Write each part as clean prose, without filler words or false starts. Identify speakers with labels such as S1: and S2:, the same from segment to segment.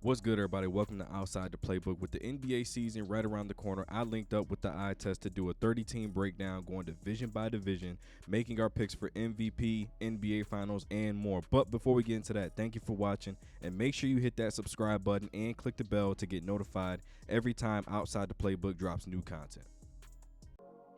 S1: What's good, everybody? Welcome to Outside the Playbook. With the NBA season right around the corner, I linked up with the eye test to do a 30-team breakdown, going division by division, making our picks for MVP, NBA Finals, and more. But before we get into that, thank you for watching, and make sure you hit that subscribe button and click the bell to get notified every time Outside the Playbook drops new content.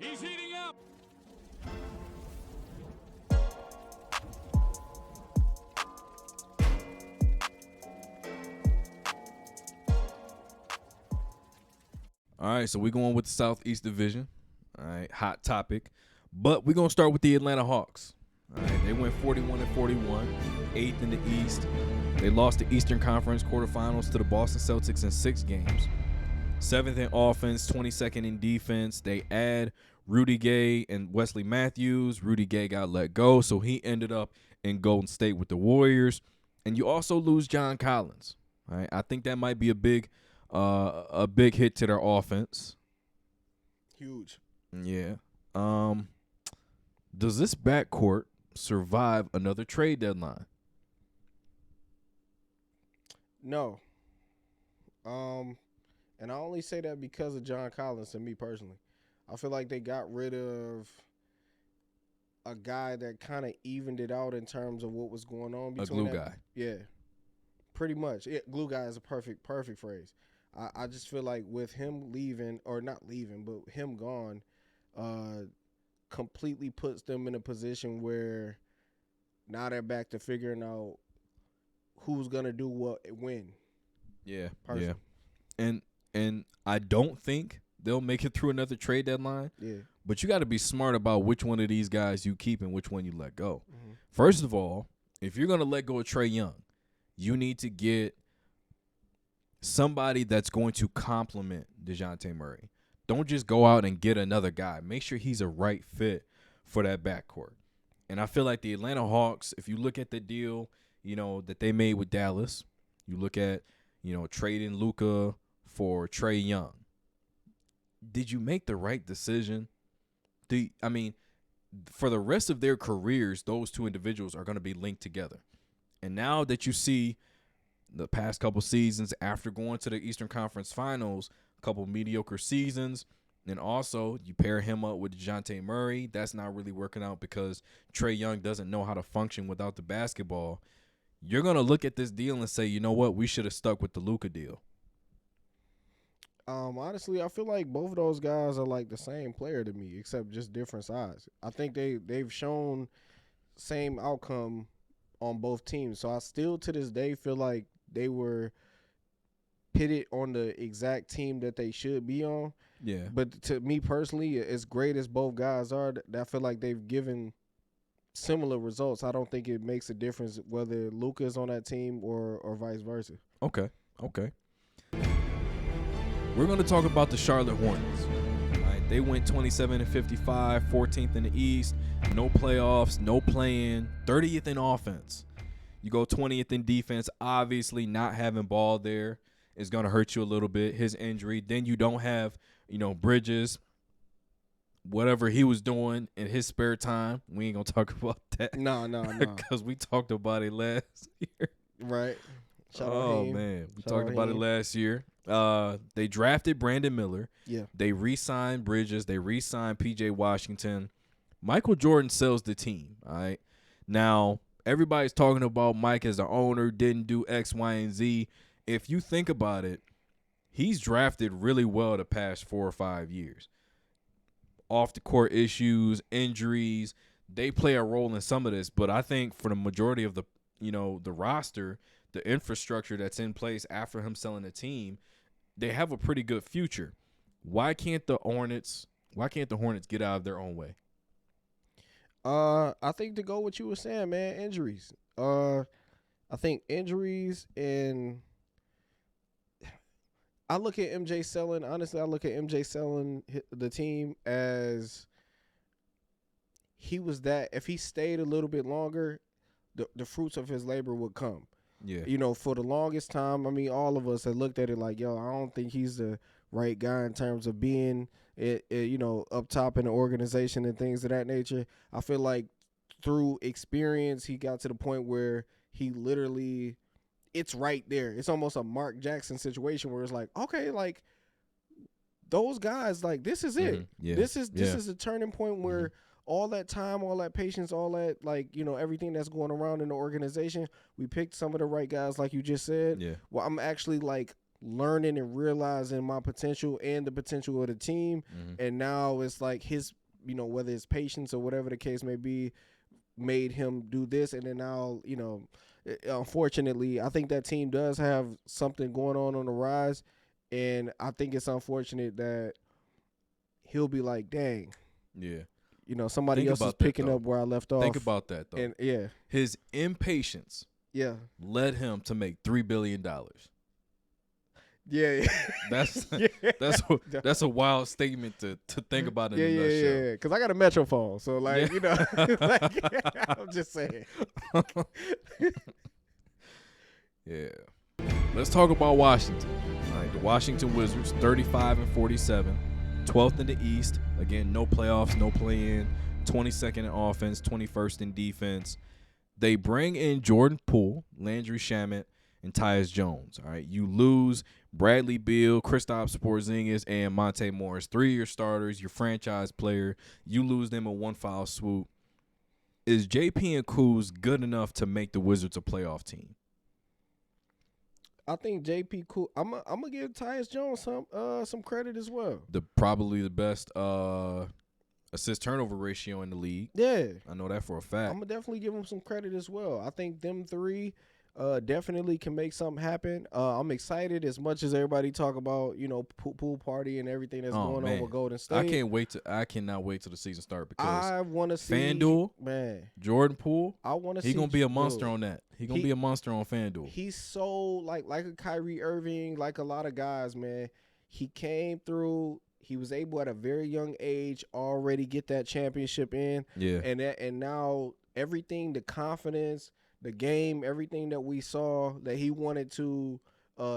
S2: He's heating up.
S1: All right, so we're going with the Southeast Division. All right, hot topic. But we're going to start with the Atlanta Hawks. All right, they went 41-41, 8th in the East. They lost the Eastern Conference quarterfinals to the Boston Celtics in 6 games. 7th in offense, 22nd in defense. They add Rudy Gay and Wesley Matthews. Rudy Gay got let go, so he ended up in Golden State with the Warriors. And you also lose John Collins. All right, I think that might be a big hit to their offense.
S3: Huge.
S1: Yeah. Does this backcourt survive another trade deadline?
S3: No. And I only say that because of John Collins and me personally. I feel like they got rid of a guy that kind of evened it out in terms of what was going on between
S1: A glue
S3: that.
S1: guy.
S3: Yeah. Pretty much. Yeah, glue guy is a perfect phrase. I just feel like with him leaving, or not leaving, but him gone, completely puts them in a position where now they're back to figuring out who's gonna do what when.
S1: Yeah.
S3: Personally.
S1: Yeah. And I don't think they'll make it through another trade deadline.
S3: Yeah.
S1: But you got to be smart about which one of these guys you keep and which one you let go.
S3: Mm-hmm.
S1: First of all, if you're going to let go of Trae Young, you need to get somebody that's going to complement DeJounte Murray. Don't just go out and get another guy. Make sure he's a right fit for that backcourt. And I feel like the Atlanta Hawks, if you look at the deal, that they made with Dallas, you look at, trading Luka for Trae Young. Did you make the right decision? For the rest of their careers, those two individuals are going to be linked together. And now that you see the past couple seasons after going to the Eastern Conference Finals, a couple mediocre seasons, and also you pair him up with DeJounte Murray, that's not really working out because Trae Young doesn't know how to function without the basketball. You're going to look at this deal and say, you know what, we should have stuck with the Luka deal.
S3: Honestly, I feel like both of those guys are like the same player to me, except just different size. I think they've shown same outcome on both teams. So I still to this day feel like they were pitted on the exact team that they should be on.
S1: Yeah.
S3: But to me personally, as great as both guys are, I feel like they've given similar results. I don't think it makes a difference whether Luka is on that team or vice versa.
S1: Okay. We're going to talk about the Charlotte Hornets. All right, they went 27-55, 14th in the East, no playoffs, no play-in, 30th in offense. You go 20th in defense. Obviously, not having Ball there is going to hurt you a little bit. His injury. Then you don't have, Bridges, whatever he was doing in his spare time. We ain't going to talk about that.
S3: No.
S1: Because we talked about it last year.
S3: Right.
S1: Man. We talked about it last year. They drafted Brandon Miller.
S3: Yeah.
S1: They re-signed Bridges. They re-signed P.J. Washington. Michael Jordan sells the team, all right? Now, everybody's talking about Mike as the owner, didn't do X, Y, and Z. If you think about it, he's drafted really well the past 4 or 5 years. Off-the-court issues, injuries, they play a role in some of this. But I think for the majority of the roster, the infrastructure that's in place after him selling the team, they have a pretty good future. Why can't the Hornets get out of their own way?
S3: I think to go what you were saying, man, injuries. I think injuries, and I look at MJ selling. Honestly, I look at MJ selling the team as he was that. If he stayed a little bit longer, the fruits of his labor would come.
S1: Yeah.
S3: For the longest time, all of us had looked at it like, I don't think he's the right guy in terms of being, up top in the organization and things of that nature. I feel like through experience, he got to the point where he literally it's right there. It's almost a Mark Jackson situation where it's like, okay, like those guys, like this is it.
S1: Yeah.
S3: This is a turning point where all that time, all that patience, all that like, you know, everything that's going around in the organization, we picked some of the right guys, like you just said.
S1: Yeah.
S3: Well, I'm actually like learning and realizing my potential and the potential of the team. And now it's like his, you know, whether it's patience or whatever the case may be, made him do this. And then now, you know, unfortunately, I think that team does have something going on the rise. And I think it's unfortunate that he'll be like, dang.
S1: Yeah.
S3: You know, somebody else is picking up where I left off.
S1: Think about that, though.
S3: And yeah.
S1: His impatience led him to make $3 billion.
S3: Yeah.
S1: That's a wild statement to think about in a nutshell.
S3: Yeah. Because I got a Metro phone. So, like, you know, like, I'm just saying.
S1: Yeah. Let's talk about Washington. All right, the Washington Wizards, 35-47, 12th in the East. Again, no playoffs, no play-in. 22nd in offense, 21st in defense. They bring in Jordan Poole, Landry Shamet, and Tyus Jones. All right, you lose Bradley Beal, Kristaps Porzingis, and Monte Morris, 3 of your starters, your franchise player. You lose them in one foul swoop. Is JP and Kuz good enough to make the Wizards a playoff team?
S3: I think JP cool. I'm gonna give Tyus Jones some credit as well.
S1: Probably the best assist turnover ratio in the league.
S3: Yeah,
S1: I know that for a fact.
S3: I'm gonna definitely give him some credit as well. I think them three definitely can make something happen. I'm excited as much as everybody talk about, you know, pool party and everything that's going on with Golden State.
S1: I cannot wait till the season start because
S3: I want to see
S1: FanDuel, Jordan Poole.
S3: I want to see.
S1: He's gonna be a monster on that. He's gonna be a monster on FanDuel.
S3: He's so like a Kyrie Irving, like a lot of guys, man. He came through. He was able at a very young age already get that championship in.
S1: Yeah.
S3: And now everything, the confidence, the game, everything that we saw that he wanted to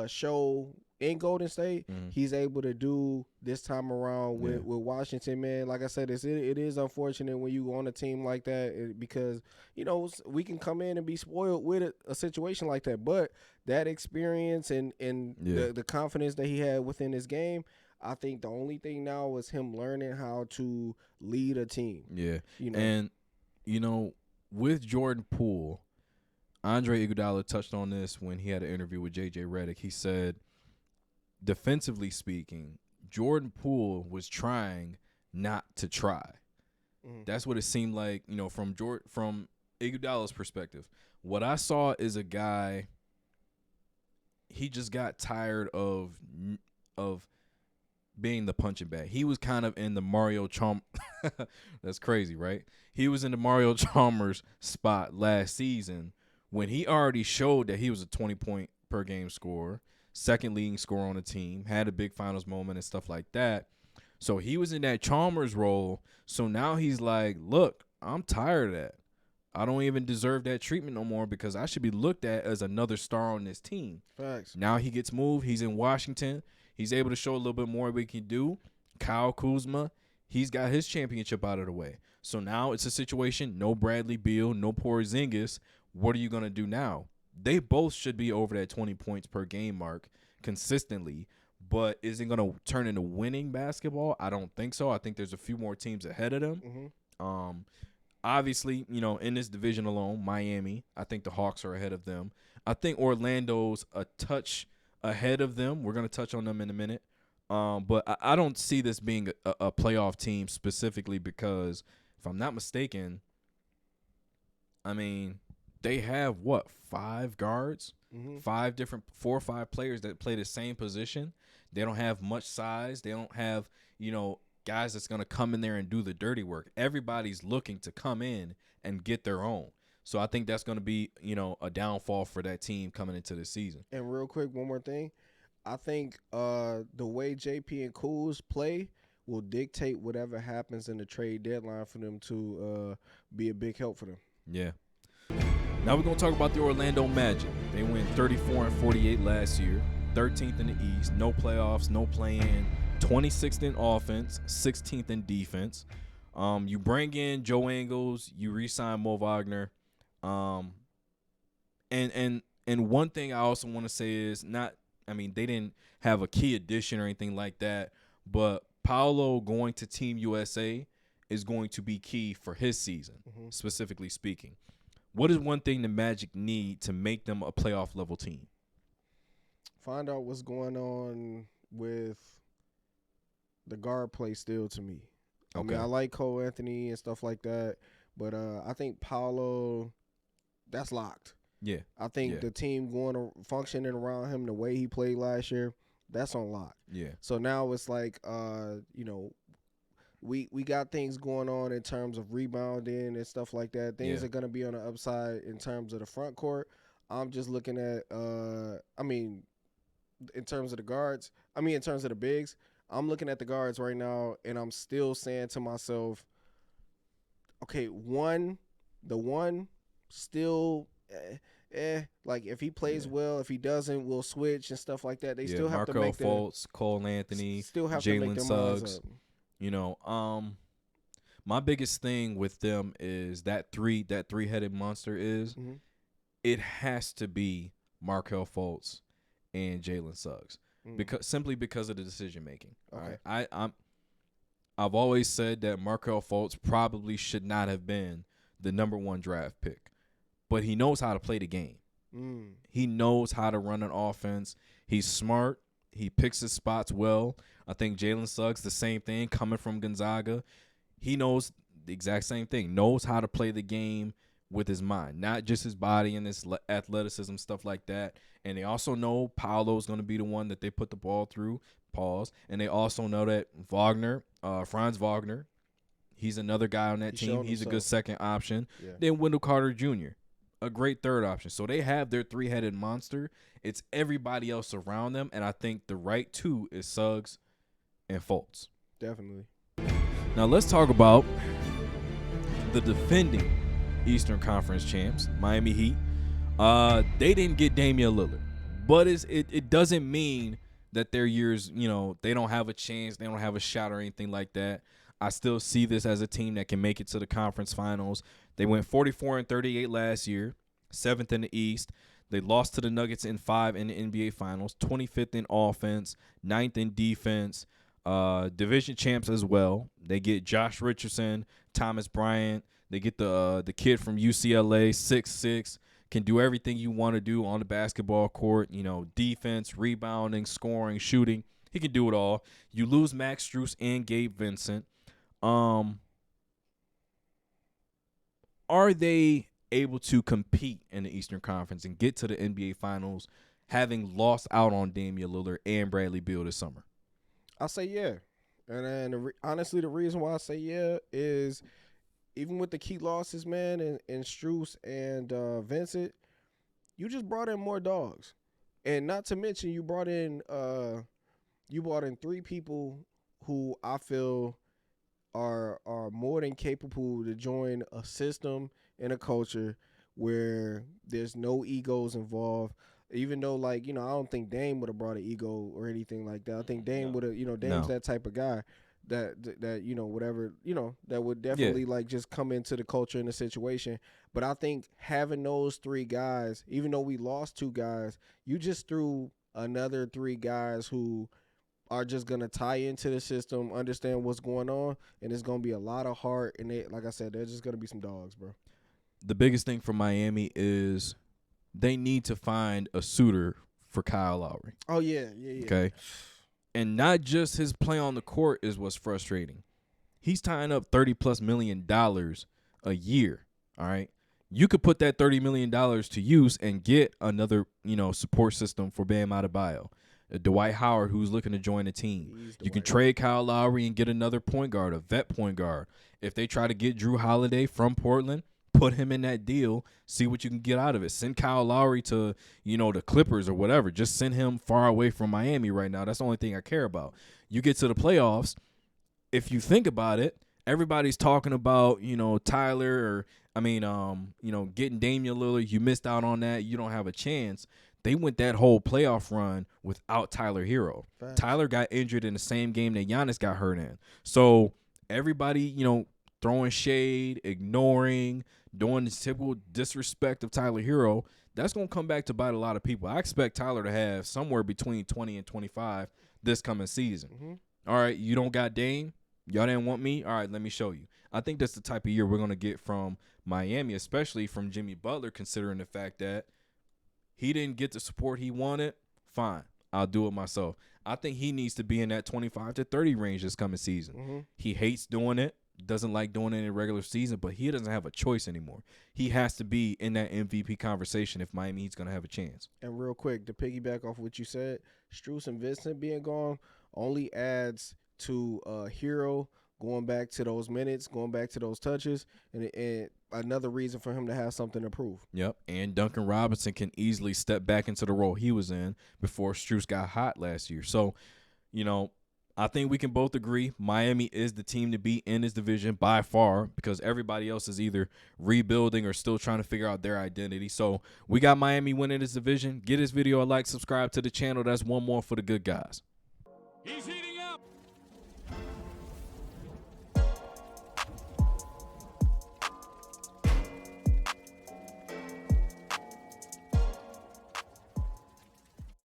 S3: show in Golden State, he's able to do this time around with Washington, man. Like I said, it is unfortunate when you on a team like that because, you know, we can come in and be spoiled with a situation like that. But that experience and the confidence that he had within his game, I think the only thing now is him learning how to lead a team.
S1: Yeah.
S3: You know?
S1: And, you know, with Jordan Poole, Andre Iguodala touched on this when he had an interview with J.J. Redick. He said, defensively speaking, Jordan Poole was trying not to try. That's what it seemed like, you know, from Iguodala's perspective. What I saw is a guy, he just got tired of being the punching bag. He was kind of in the Mario Chalmers. That's crazy, right? He was in the Mario Chalmers spot last season when he already showed that he was a 20-point per game scorer, second leading scorer on the team, had a big finals moment and stuff like that. So he was in that Chalmers role. So now he's like, look, I'm tired of that. I don't even deserve that treatment no more because I should be looked at as another star on this team.
S3: Facts.
S1: Now he gets moved. He's in Washington. He's able to show a little bit more what he can do. Kyle Kuzma, he's got his championship out of the way. So now it's a situation, no Bradley Beal, no Porzingis. What are you going to do now? They both should be over that 20 points per game mark consistently, but is it going to turn into winning basketball? I don't think so. I think there's a few more teams ahead of them. Obviously, you know, in this division alone, Miami, I think the Hawks are ahead of them. I think Orlando's a touch ahead of them. We're going to touch on them in a minute. But I don't see this being a playoff team specifically because, if I'm not mistaken, I mean, they have, 5 guards? 4 or 5 players that play the same position. They don't have much size. They don't have, you know, guys that's going to come in there and do the dirty work. Everybody's looking to come in and get their own. So I think that's going to be, you know, a downfall for that team coming into the season.
S3: And real quick, one more thing. I think the way JP and Kuz play will dictate whatever happens in the trade deadline for them to be a big help for them.
S1: Yeah. Now we're going to talk about the Orlando Magic. They went 34-48 last year, 13th in the East, no playoffs, no play-in, 26th in offense, 16th in defense. You bring in Joe Ingles, you re-sign Mo Wagner. And And one thing I also want to say is they didn't have a key addition or anything like that, but Paolo going to Team USA is going to be key for his season, specifically speaking. What is one thing the Magic need to make them a playoff level team?
S3: Find out what's going on with the guard play still to me. I mean, I like Cole Anthony and stuff like that, but I think Paolo, that's locked.
S1: Yeah.
S3: I think the team functioning around him the way he played last year, that's on lock.
S1: Yeah.
S3: So now it's like, we got things going on in terms of rebounding and stuff like that. Things are going to be on the upside in terms of the front court. I'm just looking at, in terms of the guards, in terms of the bigs, I'm looking at the guards right now, and I'm still saying to myself, okay, the one still, like if he plays well, if he doesn't, we'll switch and stuff like that. They still have to make
S1: Fultz, Cole Anthony,
S3: still have to make
S1: Jalen
S3: their
S1: Suggs.
S3: minds up.
S1: My biggest thing with them is that three-headed monster is it has to be Markelle Fultz and Jalen Suggs because of the decision making.
S3: Okay.
S1: All right? I've always said that Markelle Fultz probably should not have been the number 1 draft pick, but he knows how to play the game. He knows how to run an offense. He's smart. He picks his spots well. I think Jalen Suggs, the same thing, coming from Gonzaga. He knows the exact same thing, knows how to play the game with his mind, not just his body and his athleticism, stuff like that. And they also know Paolo's going to be the one that they put the ball through, and they also know that Franz Wagner, he's another guy on that team. He's a good second option. Yeah. Then Wendell Carter Jr., a great third option. So they have their three-headed monster. It's everybody else around them, and I think the right two is Suggs and Fultz.
S3: Definitely.
S1: Now let's talk about the defending Eastern Conference champs, Miami Heat. They didn't get Damian Lillard, but it doesn't mean that their years, they don't have a chance, they don't have a shot or anything like that. I still see this as a team that can make it to the conference finals. They went 44-38 last year, 7th in the East. They lost to the Nuggets in 5 in the NBA Finals, 25th in offense, 9th in defense, division champs as well. They get Josh Richardson, Thomas Bryant. They get the kid from UCLA, 6'6", can do everything you want to do on the basketball court, defense, rebounding, scoring, shooting. He can do it all. You lose Max Strus and Gabe Vincent. Are they able to compete in the Eastern Conference and get to the NBA Finals, having lost out on Damian Lillard and Bradley Beal this summer?
S3: I say yeah. And then honestly, the reason why I say yeah is even with the key losses, man, and Strus and Vincent, you just brought in more dogs. And not to mention you brought in 3 people who I feel are more than capable to join a system and a culture where there's no egos involved. Even though, I don't think Dame would have brought an ego or anything like that. I think Dame would have, Dame's that type of guy that whatever, that would definitely just come into the culture and the situation. But I think having those 3 guys, even though we lost 2 guys, you just threw another 3 guys who are just going to tie into the system, understand what's going on, and it's going to be a lot of heart. And like I said, there's just going to be some dogs, bro.
S1: The biggest thing for Miami is they need to find a suitor for Kyle Lowry.
S3: Oh, yeah.
S1: Okay? And not just his play on the court is what's frustrating. He's tying up $30+ million a year, all right? You could put that $30 million to use and get another, support system for Bam Adebayo. Dwight Howard, who's looking to join the team. You can trade Kyle Lowry and get another point guard, a vet point guard. If they try to get Drew Holiday from Portland, put him in that deal, see what you can get out of it. Send Kyle Lowry to, the Clippers or whatever. Just send him far away from Miami right now. That's the only thing I care about. You get to the playoffs, if you think about it, everybody's talking about, Tyler or, getting Damian Lillard. You missed out on that. You don't have a chance. They went that whole playoff run without Tyler Hero. Facts. Tyler got injured in the same game that Giannis got hurt in. So everybody, throwing shade, ignoring, doing the typical disrespect of Tyler Hero, that's going to come back to bite a lot of people. I expect Tyler to have somewhere between 20 and 25 this coming season.
S3: Mm-hmm.
S1: All right, you don't got Dame. Y'all didn't want me. All right, let me show you. I think that's the type of year we're going to get from Miami, especially from Jimmy Butler, considering the fact that he didn't get the support he wanted. Fine, I'll do it myself. I think he needs to be in that 25 to 30 range this coming season.
S3: Mm-hmm.
S1: He hates doing it, doesn't like doing it in the regular season, but he doesn't have a choice anymore. He has to be in that MVP conversation if Miami Heat's going to have a chance.
S3: And real quick, to piggyback off what you said, Strus and Vincent being gone only adds to Hero going back to those minutes, going back to those touches, and another reason for him to have something to prove.
S1: Yep, and Duncan Robinson can easily step back into the role he was in before Strus got hot last year. So, you know, I think we can both agree Miami is the team to beat in this division by far because everybody else is either rebuilding or still trying to figure out their identity. So we got Miami winning this division. Give this video a like, subscribe to the channel. That's one more for the good guys.
S2: He's heating up.